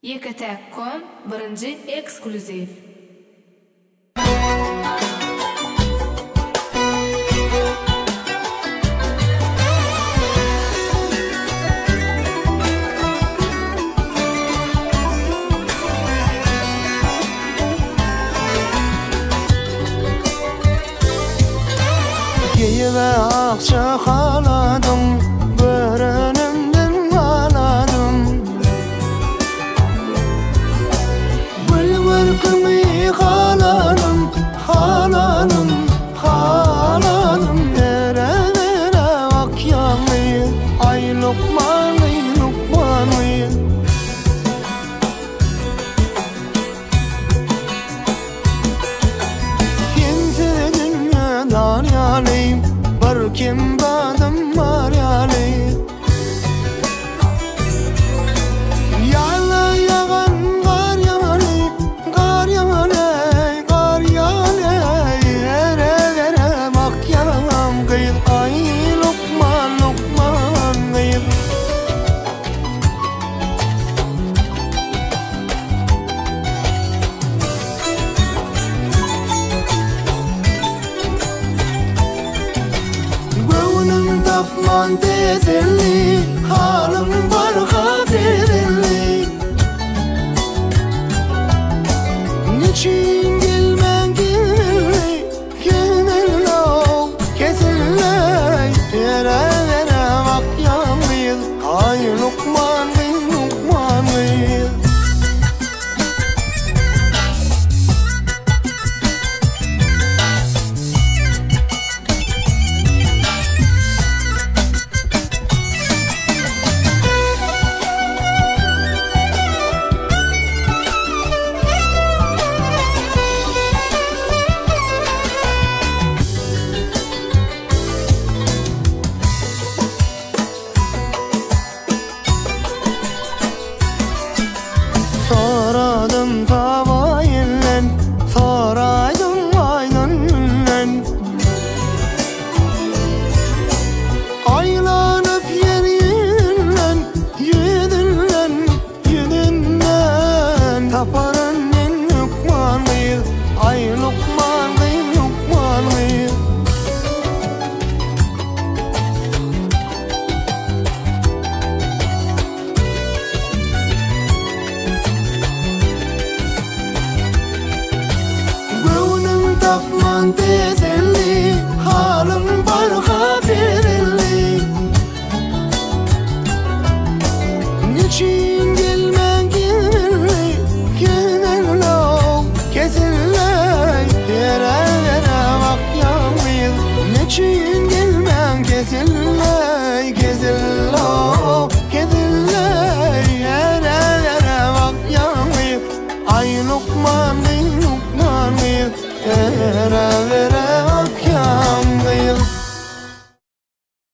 YeKeTaK.com birinci ekskluziv. Ve akça haladım, börenimden haladım. Bülbül haladım, haladım, haladım. Nere nere bak yanlıyı, ay Lukman'ı, Lukman'ı. Kimse dünyadan yanayım, kim badım var yali. Yağla yağan kar yağani, kar yağani, kar yağani. Ere ere bak yağan kıyıl, ay Lukman, Lukman kıyıl. Tapman teselli, halim var haberli. Niçin gelmen gelmeli, gelmeli ol, kesilli. Yere yere bak yanlıyız, ay Lukman, Lukman kıyıl. Soradım tavayla, soraydım aynanla. Aylanıp yerinle, yüdünle, yüdünle. Taparın en Lukman'ı, ay Lukman'ı, Lukman'ı. Tapman teselli, halim var haberli. Niçin gelmen gelmeli, gelmeli ol, kesilli. Yere yere bak yanlıyız, niçin gelmen kesilli, kesilli ol, kesilli. Yere yere bak yanlıyız, ay Lukman, Lukman. Vera vera